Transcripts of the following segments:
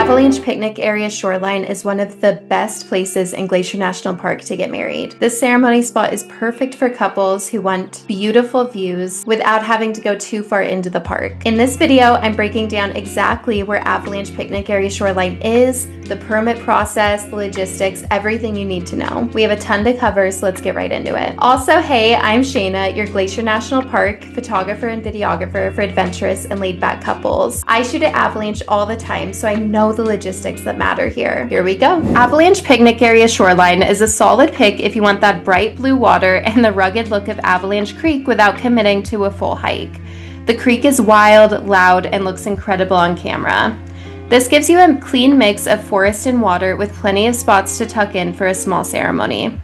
Avalanche Picnic Area Shoreline is one of the best places in Glacier National Park to get married. This ceremony spot is perfect for couples who want beautiful views without having to go too far into the park. In this video, I'm breaking down exactly where Avalanche Picnic Area Shoreline is, the permit process, the logistics, everything you need to know. We have a ton to cover, so let's get right into it. Also, hey, I'm Shayna, your Glacier National Park photographer and videographer for adventurous and laid-back couples. I shoot at Avalanche all the time, so I know the logistics that matter here. Here we go. Avalanche Picnic Area Shoreline is a solid pick if you want that bright blue water and the rugged look of Avalanche Creek without committing to a full hike. The creek is wild, loud, and looks incredible on camera. This gives you a clean mix of forest and water with plenty of spots to tuck in for a small ceremony.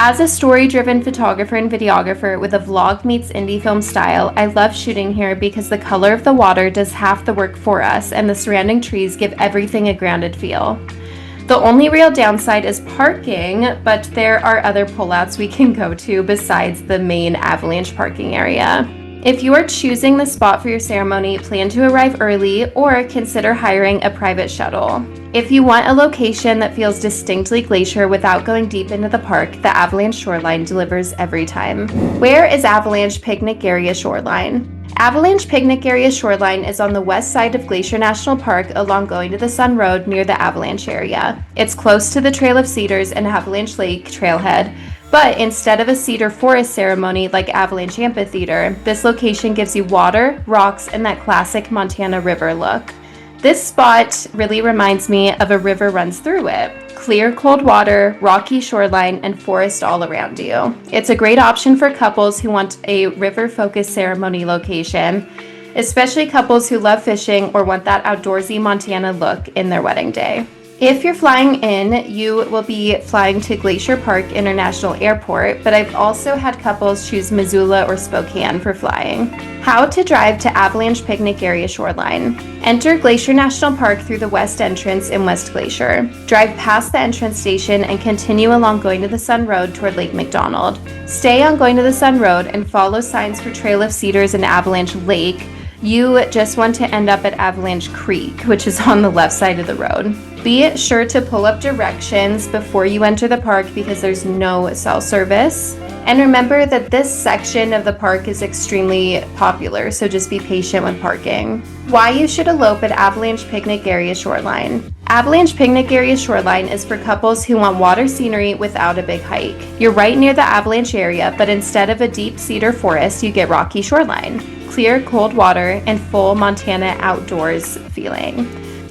As a story-driven photographer and videographer with a vlog meets indie film style, I love shooting here because the color of the water does half the work for us and the surrounding trees give everything a grounded feel. The only real downside is parking, but there are other pullouts we can go to besides the main Avalanche parking area. If you are choosing the spot for your ceremony, plan to arrive early or consider hiring a private shuttle. If you want a location that feels distinctly glacier without going deep into the park, the Avalanche Shoreline delivers every time. Where is Avalanche Picnic Area Shoreline? Avalanche Picnic Area Shoreline is on the west side of Glacier National Park along Going to the Sun Road near the Avalanche area. It's close to the Trail of Cedars and Avalanche Lake trailhead, but instead of a cedar forest ceremony like Avalanche Amphitheater, this location gives you water, rocks, and that classic Montana river look. This spot really reminds me of a river runs through it. Clear, cold water, rocky shoreline, and forest all around you. It's a great option for couples who want a river-focused ceremony location, especially couples who love fishing or want that outdoorsy Montana look in their wedding day. If you're flying in, you will be flying to Glacier Park International Airport, but I've also had couples choose Missoula or Spokane for flying. How to drive to Avalanche Picnic Area Shoreline. Enter Glacier National Park through the west entrance in West Glacier. Drive past the entrance station and continue along Going to the Sun Road toward Lake McDonald. Stay on Going to the Sun Road and follow signs for Trail of Cedars and Avalanche Lake. You just want to end up at Avalanche Creek, which is on the left side of the road. Be sure to pull up directions before you enter the park because there's no cell service. And remember that this section of the park is extremely popular, so just be patient with parking. Why you should elope at Avalanche Picnic Area Shoreline. Avalanche Picnic Area Shoreline is for couples who want water scenery without a big hike. You're right near the Avalanche area, but instead of a deep cedar forest, you get rocky shoreline, clear, cold water, and full Montana outdoors feeling.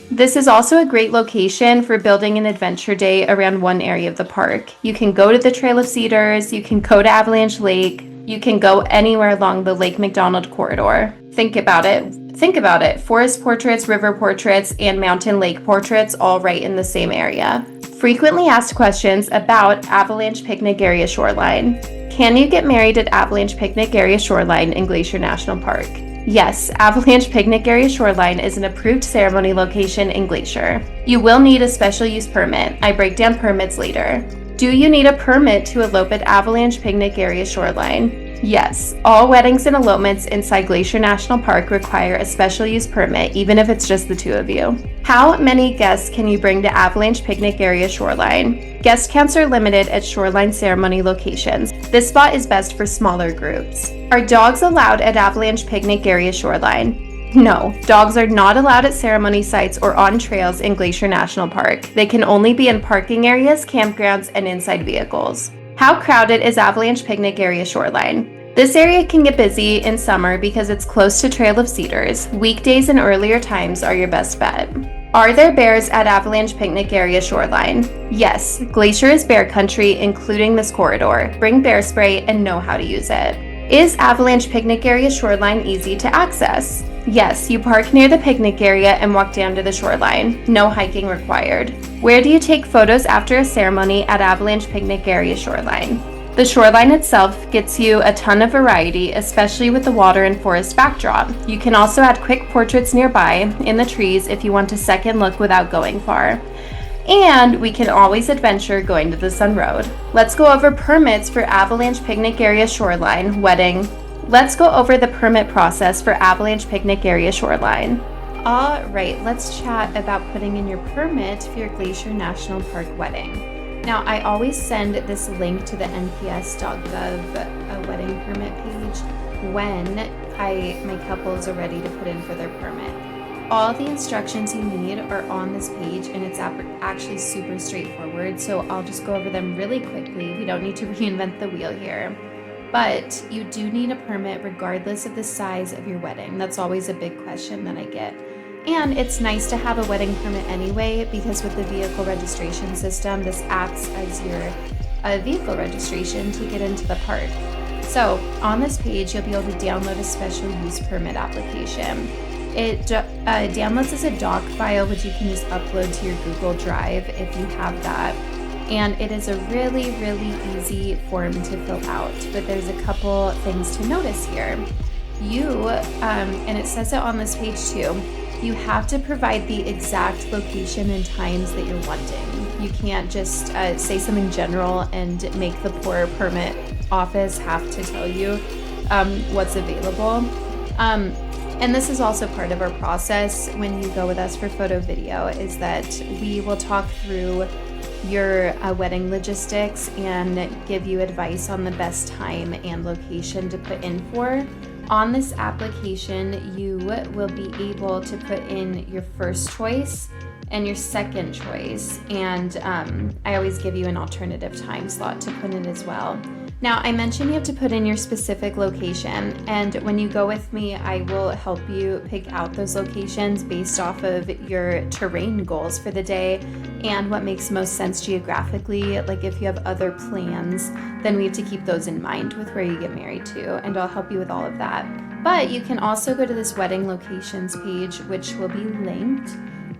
This is also a great location for building an adventure day around one area of the park. You can go to the Trail of Cedars, you can go to Avalanche Lake, you can go anywhere along the Lake McDonald corridor. Think about it. Forest portraits, river portraits, and mountain lake portraits all right in the same area. Frequently asked questions about Avalanche Picnic Area Shoreline. Can you get married at Avalanche Picnic Area Shoreline in Glacier National Park? Yes, Avalanche Picnic Area Shoreline is an approved ceremony location in Glacier. You will need a special use permit. I break down permits later. Do you need a permit to elope at Avalanche Picnic Area Shoreline? Yes, all weddings and elopements inside Glacier National Park require a special use permit, even if it's just the two of you. How many guests can you bring to Avalanche Picnic Area Shoreline? Guest counts are limited at shoreline ceremony locations. This spot is best for smaller groups. Are dogs allowed at Avalanche Picnic Area Shoreline? No, dogs are not allowed at ceremony sites or on trails in Glacier National Park. They can only be in parking areas, campgrounds, and inside vehicles. How crowded is Avalanche Picnic Area Shoreline? This area can get busy in summer because it's close to Trail of Cedars. Weekdays and earlier times are your best bet. Are there bears at Avalanche Picnic Area Shoreline? Yes, Glacier is bear country, including this corridor. Bring bear spray and know how to use it. Is Avalanche Picnic Area Shoreline easy to access? Yes, you park near the picnic area and walk down to the shoreline. No hiking required. Where do you take photos after a ceremony at Avalanche Picnic Area Shoreline? The shoreline itself gets you a ton of variety, especially with the water and forest backdrop. You can also add quick portraits nearby in the trees if you want a second look without going far. And we can always adventure Going to the Sun Road. Let's go over permits for Avalanche Picnic Area Shoreline wedding. Let's go over the permit process for Avalanche Picnic Area Shoreline. All right, let's chat about putting in your permit for your Glacier National Park wedding. Now, I always send this link to the nps.gov wedding permit page when my couples are ready to put in for their permit. All the instructions you need are on this page, and it's actually super straightforward, so I'll just go over them really quickly. We don't need to reinvent the wheel here. But you do need a permit regardless of the size of your wedding. That's always a big question that I get. And it's nice to have a wedding permit anyway, because with the vehicle registration system, this acts as your vehicle registration to get into the park. So on this page, you'll be able to download a special use permit application. It downloads as a doc file, which you can just upload to your Google Drive if you have that. And it is a really, really easy form to fill out, but there's a couple things to notice here. And it says it on this page too, you have to provide the exact location and times that you're wanting. You can't just say something general and make the poor permit office have to tell you what's available. And this is also part of our process when you go with us for photo video, is that we will talk through your wedding logistics and give you advice on the best time and location to put in for. On this application, you will be able to put in your first choice and your second choice, and I always give you an alternative time slot to put in as well. Now, I mentioned you have to put in your specific location, and when you go with me, I will help you pick out those locations based off of your terrain goals for the day and what makes most sense geographically. Like if you have other plans, then we have to keep those in mind with where you get married to, and I'll help you with all of that. But you can also go to this wedding locations page, which will be linked,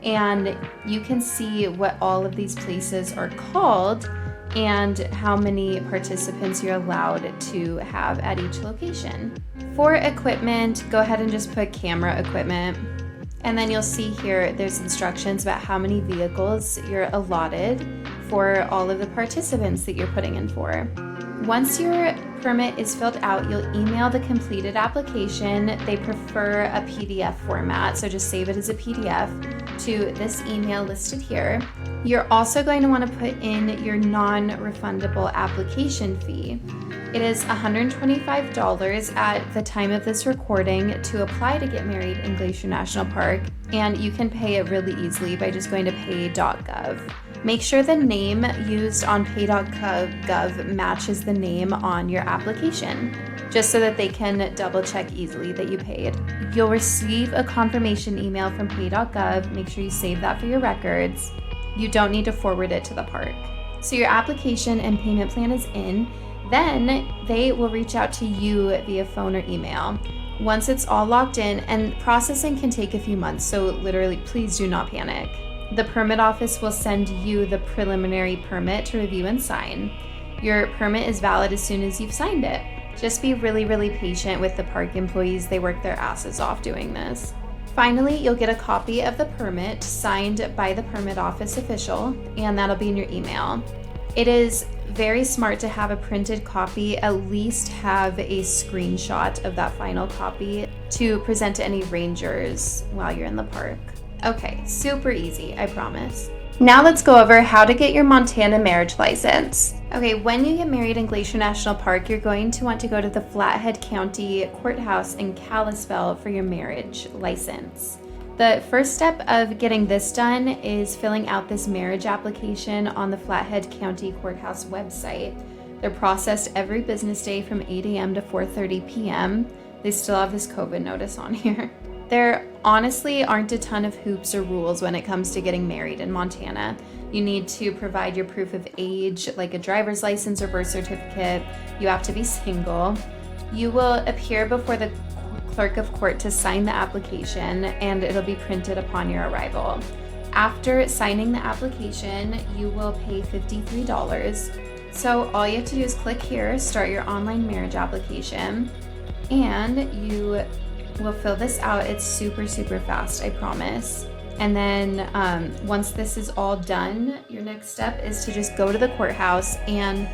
and you can see what all of these places are called and how many participants you're allowed to have at each location. For equipment, go ahead and just put camera equipment. And then you'll see here there's instructions about how many vehicles you're allotted for all of the participants that you're putting in for. Once your permit is filled out, you'll email the completed application. They prefer a PDF format, so just save it as a PDF to this email listed here. You're also going to want to put in your non-refundable application fee. It is $125 at the time of this recording to apply to get married in Glacier National Park, and you can pay it really easily by just going to pay.gov. Make sure the name used on pay.gov matches the name on your application, just so that they can double check easily that you paid. You'll receive a confirmation email from pay.gov. Make sure you save that for your records. You don't need to forward it to the park. So your application and payment plan is in. Then they will reach out to you via phone or email. Once it's all locked in, and processing can take a few months, so literally please do not panic. The permit office will send you the preliminary permit to review and sign. Your permit is valid as soon as you've signed it. Just be really, really patient with the park employees. They work their asses off doing this. Finally, you'll get a copy of the permit signed by the permit office official, and that'll be in your email. It is very smart to have a printed copy, at least have a screenshot of that final copy to present to any rangers while you're in the park. Okay, super easy, I promise. Now let's go over how to get your Montana marriage license. Okay, when you get married in Glacier National Park, you're going to want to go to the Flathead County Courthouse in Kalispell for your marriage license. The first step of getting this done is filling out this marriage application on the Flathead County Courthouse website. They're processed every business day from 8 a.m. to 4:30 p.m. They still have this COVID notice on here. There honestly aren't a ton of hoops or rules when it comes to getting married in Montana. You need to provide your proof of age, like a driver's license or birth certificate. You have to be single. You will appear before the clerk of court to sign the application, and it'll be printed upon your arrival. After signing the application, you will pay $53. So all you have to do is click here, start your online marriage application, and you will fill this out. It's super, super fast, I promise. And then once this is all done, your next step is to just go to the courthouse, and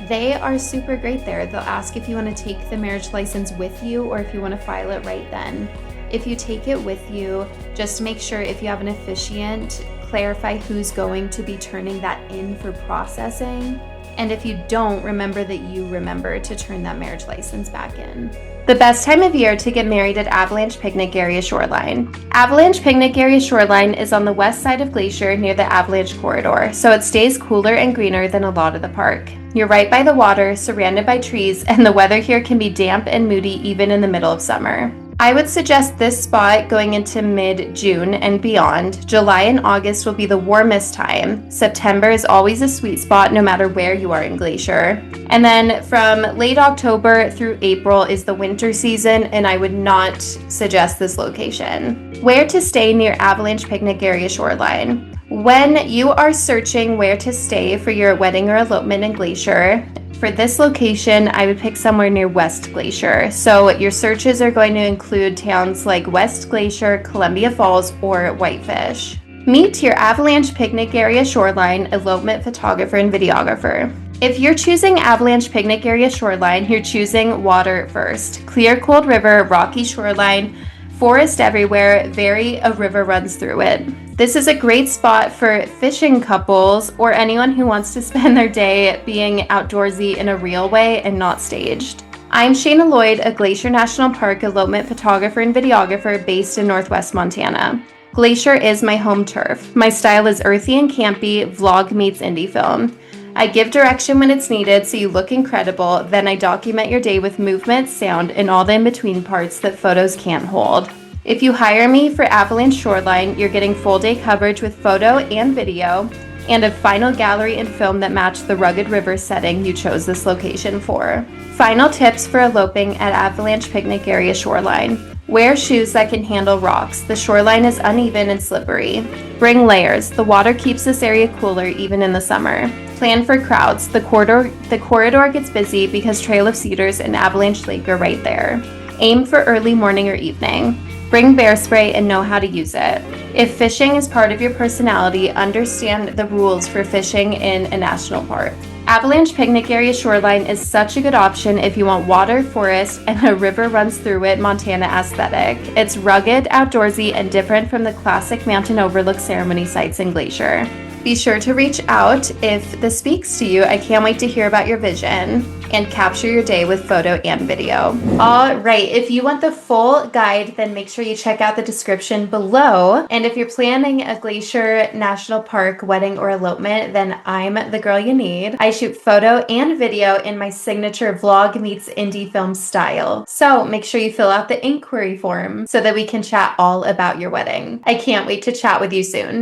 they are super great there. They'll ask if you want to take the marriage license with you or if you want to file it right then. If you take it with you, just make sure if you have an officiant, clarify who's going to be turning that in for processing. And if you don't, remember that you remember to turn that marriage license back in. The best time of year to get married at Avalanche Picnic Area Shoreline. Avalanche Picnic Area Shoreline is on the west side of Glacier near the Avalanche Corridor, so it stays cooler and greener than a lot of the park. You're right by the water, surrounded by trees, and the weather here can be damp and moody even in the middle of summer. I would suggest this spot going into mid-June and beyond. July and August will be the warmest time. September is always a sweet spot no matter where you are in Glacier. And then from late October through April is the winter season, and I would not suggest this location. Where to stay near Avalanche Picnic Area Shoreline. When you are searching where to stay for your wedding or elopement in Glacier, for this location, I would pick somewhere near West Glacier. So your searches are going to include towns like West Glacier, Columbia Falls, or Whitefish. Meet your Avalanche Picnic Area Shoreline elopement photographer and videographer. If you're choosing Avalanche Picnic Area Shoreline, you're choosing water first. Clear, cold river, rocky shoreline, forest everywhere, a river runs through it. This is a great spot for fishing couples or anyone who wants to spend their day being outdoorsy in a real way and not staged. I'm Shayna Lloyd, a Glacier National Park elopement photographer and videographer based in Northwest Montana. Glacier is my home turf. My style is earthy and campy, vlog meets indie film. I give direction when it's needed so you look incredible, then I document your day with movement, sound, and all the in-between parts that photos can't hold. If you hire me for Avalanche Shoreline, you're getting full day coverage with photo and video, and a final gallery and film that match the rugged river setting you chose this location for. Final tips for eloping at Avalanche Picnic Area Shoreline. Wear shoes that can handle rocks. The shoreline is uneven and slippery. Bring layers. The water keeps this area cooler even in the summer. Plan for crowds. The corridor gets busy because Trail of Cedars and Avalanche Lake are right there. Aim for early morning or evening. Bring bear spray and know how to use it. If fishing is part of your personality, understand the rules for fishing in a national park. Avalanche Picnic Area Shoreline is such a good option if you want water, forest, and a river runs through it Montana aesthetic. It's rugged, outdoorsy, and different from the classic mountain overlook ceremony sites in Glacier. Be sure to reach out if this speaks to you. I can't wait to hear about your vision and capture your day with photo and video. All right, if you want the full guide, then make sure you check out the description below. And if you're planning a Glacier National Park wedding or elopement, then I'm the girl you need. I shoot photo and video in my signature vlog meets indie film style. So make sure you fill out the inquiry form so that we can chat all about your wedding. I can't wait to chat with you soon.